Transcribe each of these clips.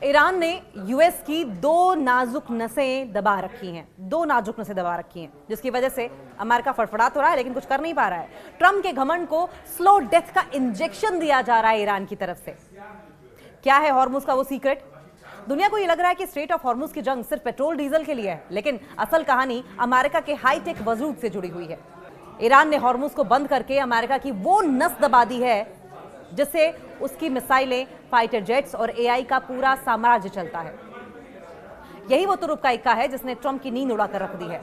Iran ने US की दो नाजुक नसें दबा रखी हैं, जिसकी वजह से अमेरिका फड़फड़ा तो रहा है लेकिन कुछ कर नहीं पा रहा है। ट्रंप के घमंड को स्लो डेथ का इंजेक्शन दिया जा रहा है ईरान की तरफ से। क्या है हॉर्मुज का वो सीक्रेट? दुनिया को ये लग रहा है कि स्ट्रेट ऑफ हॉर्मुज की जंग सिर्फ पेट्रोल डीजल के लिए है, लेकिन असल कहानी अमेरिका के हाईटेक वजूद से जुड़ी हुई है। ईरान ने हॉर्मुज को बंद करके अमेरिका की वो नस दबा दी है जिससे उसकी मिसाइलें, फाइटर जेट्स और एआई का पूरा साम्राज्य चलता है। यही वो तुरुप का इक्का है जिसने ट्रंप की नींद उड़ा कर रख दी है।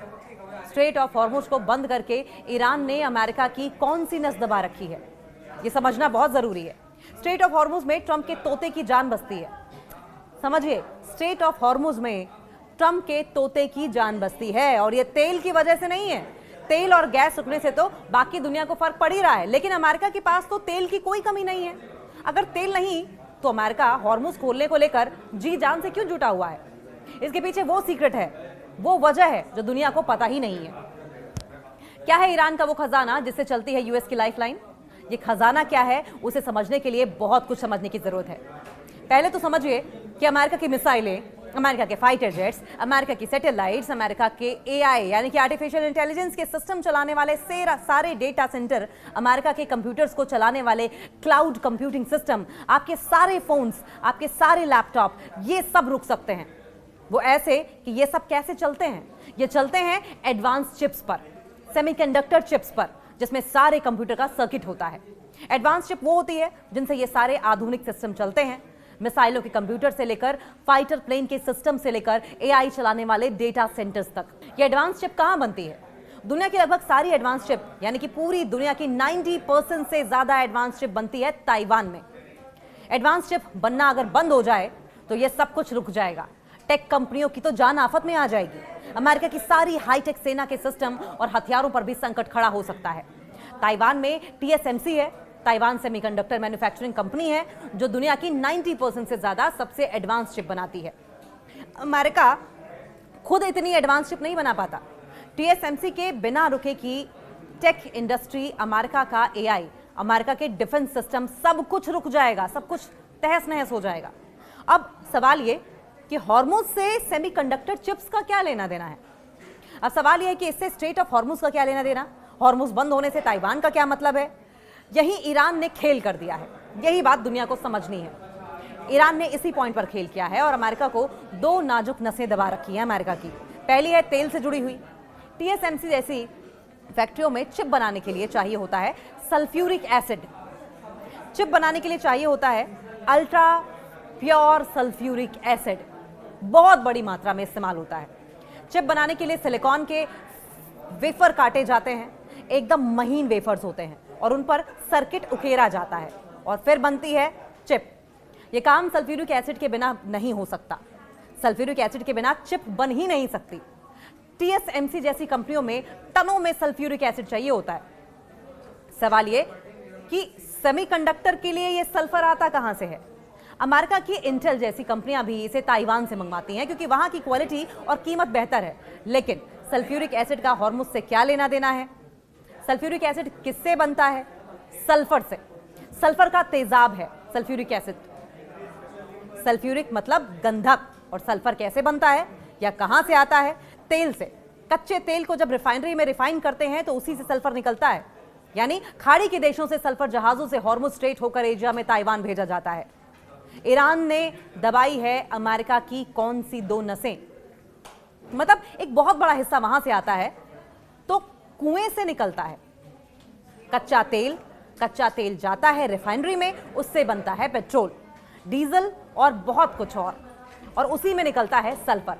स्ट्रेट ऑफ हॉर्मुज को बंद करके ईरान ने अमेरिका की कौन सी नस दबा रखी है, ये समझना बहुत जरूरी है। स्ट्रेट ऑफ हॉर्मुज में ट्रंप के तोते की जान बसती है। समझिए, स्ट्रेट ऑफ हॉर्मुज में ट्रंप के तोते की जान बसती है और ये तेल की वजह से नहीं है। तेल और गैस रुकने से तो बाकी दुनिया को फर्क पड़ ही रहा है, लेकिन अमेरिका के पास तो तेल की कोई कमी नहीं है। अगर तेल नहीं तो अमेरिका हॉर्मुज खोलने को लेकर जी जान से क्यों जुटा हुआ है? इसके पीछे वो सीक्रेट है, वो वजह है जो दुनिया को पता ही नहीं है। क्या है ईरान का वो खजाना जिससे चलती है यूएस की लाइफलाइन? ये खजाना क्या है उसे समझने के लिए बहुत कुछ समझने की जरूरत है। पहले तो समझिए कि अमेरिका की मिसाइलें, अमेरिका के फाइटर जेट्स, अमेरिका की सैटेलाइट्स, अमेरिका के एआई यानी कि आर्टिफिशियल इंटेलिजेंस के सिस्टम चलाने वाले सारे डेटा सेंटर, अमेरिका के कंप्यूटर्स को चलाने वाले क्लाउड कंप्यूटिंग सिस्टम, आपके सारे फोन्स, आपके सारे लैपटॉप, ये सब रुक सकते हैं। वो ऐसे कि ये सब कैसे चलते हैं? ये चलते हैं एडवांस चिप्स पर, सेमीकंडक्टर चिप्स पर, जिसमें सारे कंप्यूटर का सर्किट होता है। एडवांस चिप वो होती है जिनसे ये सारे आधुनिक सिस्टम चलते हैं, मिसाइलों के कंप्यूटर से लेकर फाइटर प्लेन के सिस्टम से लेकर एआई चलाने वाले डेटा सेंटर्स तक। ये एडवांस चिप कहां बनती है? दुनिया की लगभग सारी एडवांस चिप यानी कि पूरी दुनिया की 90% से ज्यादा एडवांस चिप बनती है ताइवान में। एडवांस चिप बनना अगर बंद हो जाए तो ये सब कुछ रुक जाएगा। टेक कंपनियों की तो जान आफत में आ जाएगी। अमेरिका की सारी हाईटेक सेना के सिस्टम और हथियारों पर भी संकट खड़ा हो सकता है। ताइवान में टीएसएमसी है, ताइवान सेमीकंडक्टर मैन्युफैक्चरिंग कंपनी है, जो दुनिया की 90% से ज्यादा सबसे एडवांस चिप बनाती है। अमेरिका खुद इतनी एडवांस चिप नहीं बना पाता। टीएसएमसी के बिना रुके की टेक इंडस्ट्री, अमेरिका का एआई, अमेरिका के डिफेंस सिस्टम, सब कुछ रुक जाएगा, सब कुछ तहस नहस हो जाएगा। अब सवाल ये कि हॉर्मुज से सेमीकंडक्टर चिप्स का क्या लेना देना है? अब सवाल यह है कि इससे स्ट्रेट ऑफ हॉर्मुज का क्या लेना देना? हॉर्मुज बंद होने से ताइवान का क्या मतलब है? यही ईरान ने खेल कर दिया है। यही बात दुनिया को समझनी है। ईरान ने इसी पॉइंट पर खेल किया है और अमेरिका को दो नाजुक नसें दबा रखी हैं अमेरिका की। पहली है तेल से जुड़ी हुई। टीएसएमसी जैसी फैक्ट्रियों में चिप बनाने के लिए चाहिए होता है सल्फ्यूरिक एसिड। चिप बनाने के लिए चाहिए होता है अल्ट्रा प्योर सल्फ्यूरिक एसिड, बहुत बड़ी मात्रा में इस्तेमाल होता है। चिप बनाने के लिए सिलिकॉन के वेफर काटे जाते हैं, एकदम महीन वेफर्स होते हैं और उन पर सर्किट उकेरा जाता है और फिर बनती है चिप। यह काम सल्फ्यूरिक एसिड के बिना नहीं हो सकता। सल्फ्यूरिक एसिड के बिना चिप बन ही नहीं सकती। टीएसएमसी जैसी कंपनियों में टनों में सल्फ्यूरिक एसिड चाहिए होता है। सवाल ये कि सेमीकंडक्टर के लिए यह सल्फर आता कहां से है? अमेरिका की इंटेल जैसी कंपनियां भी इसे ताइवान से मंगवाती हैं क्योंकि वहां की क्वालिटी और कीमत बेहतर है। लेकिन सल्फ्यूरिक एसिड का हॉर्मुज से क्या लेना देना है? सल्फ्यूरिक एसिड किससे बनता है? सल्फर से। सल्फर का तेजाब है सल्फ्यूरिक एसिड। सल्फ्यूरिक मतलब गंधक। और सल्फर कैसे बनता है या कहां से आता है? तेल से। कच्चे तेल को जब रिफाइनरी में रिफाइन करते हैं तो उसी से सल्फर निकलता है। यानी खाड़ी के देशों से सल्फर जहाजों से हॉर्मुज स्ट्रेट होकर एशिया में ताइवान भेजा जाता है। ईरान ने दबाई है अमेरिका की कौन सी दो नसें? मतलब एक बहुत बड़ा हिस्सा वहां से आता है तो कुएं से निकलता है कच्चा तेल। कच्चा तेल जाता है रिफाइनरी में, उससे बनता है पेट्रोल, डीजल और बहुत कुछ और उसी में निकलता है सल्फर।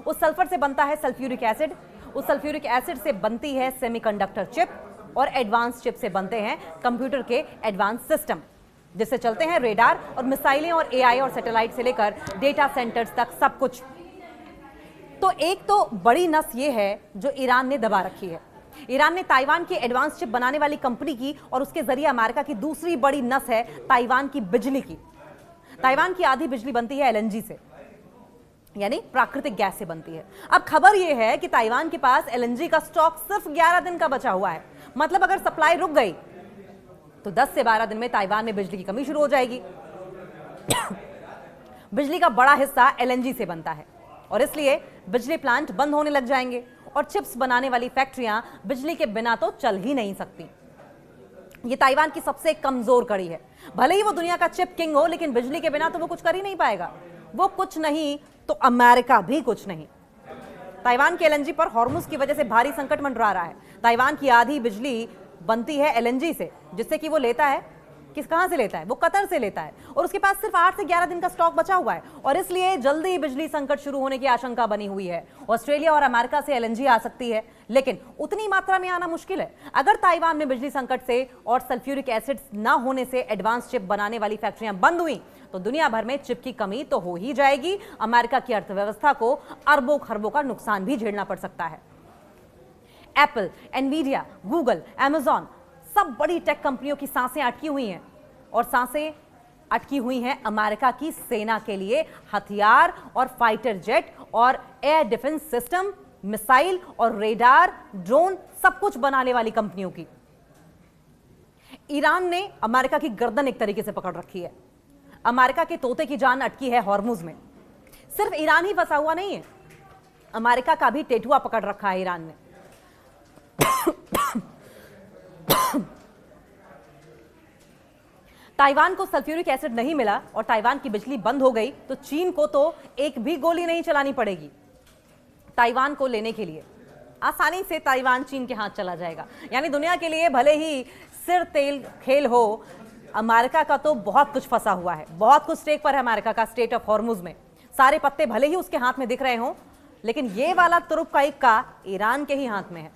उस सल्फर से बनता है सल्फ्यूरिक एसिड। उस सल्फ्यूरिक एसिड से बनती है सेमीकंडक्टर चिप और एडवांस चिप से बनते हैं कंप्यूटर के एडवांस सिस्टम, जिससे चलते हैं रेडार और मिसाइलें और एआई और सैटेलाइट से लेकर डेटा सेंटर्स तक सब कुछ। तो एक तो बड़ी नस ये है जो ईरान ने दबा रखी है। ईरान ने ताइवान की एडवांस चिप बनाने वाली कंपनी की और उसके जरिए अमेरिका की दूसरी बड़ी नस है ताइवान की बिजली की। ताइवान की आधी बिजली बनती है एलएनजी से, यानी प्राकृतिक गैस से बनती है। अब खबर यह है कि ताइवान के पास एलएनजी का स्टॉक सिर्फ 11 दिन का बचा हुआ है। मतलब अगर सप्लाई रुक गई तो 10 से 12 दिन में ताइवान में बिजली की कमी शुरू हो जाएगी। बिजली का बड़ा हिस्सा एलएनजी से बनता है और इसलिए बिजली प्लांट बंद होने लग जाएंगे और चिप्स बनाने वाली फैक्ट्रियां बिजली के बिना तो चल ही नहीं सकती। ये ताइवान की सबसे कमजोर कड़ी है। भले ही वो दुनिया का चिप किंग हो, लेकिन बिजली के बिना तो वो कुछ कर ही नहीं पाएगा। वो कुछ नहीं तो अमेरिका भी कुछ नहीं। ताइवान के एलएनजी पर हॉर्मुज की वजह से भारी संकट मंडरा रहा है। ताइवान की आधी बिजली बनती है एलएनजी से, जिससे कि वो लेता है कहां से लेता है? वो कतर से लेता है और उसके पास सिर्फ 8 से 11 दिन का स्टॉक बचा हुआ है और इसलिए जल्दी ही बिजली संकट शुरू होने की आशंका बनी हुई है। ऑस्ट्रेलिया और अमेरिका से एलएनजी आ सकती है, लेकिन उतनी मात्रा में आना मुश्किल है। अगर ताइवान में बिजली संकट से और सल्फ्यूरिक एसिड न होने से एडवांस चिप बनाने वाली फैक्ट्रियां बंद हुई तो दुनिया भर में चिप की कमी तो हो ही जाएगी। अमेरिका की अर्थव्यवस्था को अरबों खरबों का नुकसान भी झेलना पड़ सकता है। एप्पल, एनवीडिया, गूगल, अमेजॉन, सब बड़ी टेक कंपनियों की सांसें अटकी हुई हैं और सांसें अटकी हुई हैं अमेरिका की सेना के लिए हथियार और फाइटर जेट और एयर डिफेंस सिस्टम, मिसाइल और रेडार, ड्रोन, सब कुछ बनाने वाली कंपनियों की। ईरान ने अमेरिका की गर्दन एक तरीके से पकड़ रखी है। अमेरिका के तोते की जान अटकी है हॉर्मुज में। सिर्फ ईरान ही फंसा हुआ नहीं है, अमेरिका का भी टेटुआ पकड़ रखा है ईरान ने। ताइवान को सल्फ्यूरिक एसिड नहीं मिला और ताइवान की बिजली बंद हो गई तो चीन को तो एक भी गोली नहीं चलानी पड़ेगी ताइवान को लेने के लिए। आसानी से ताइवान चीन के हाथ चला जाएगा। यानी दुनिया के लिए भले ही सिर तेल खेल हो, अमेरिका का तो बहुत कुछ फंसा हुआ है, बहुत कुछ स्टेक पर है अमेरिका का स्टेट ऑफ हॉर्मुज में। सारे पत्ते भले ही उसके हाथ में दिख रहे हों, लेकिन ये वाला तुरुप का इक्का ईरान के ही हाथ में है।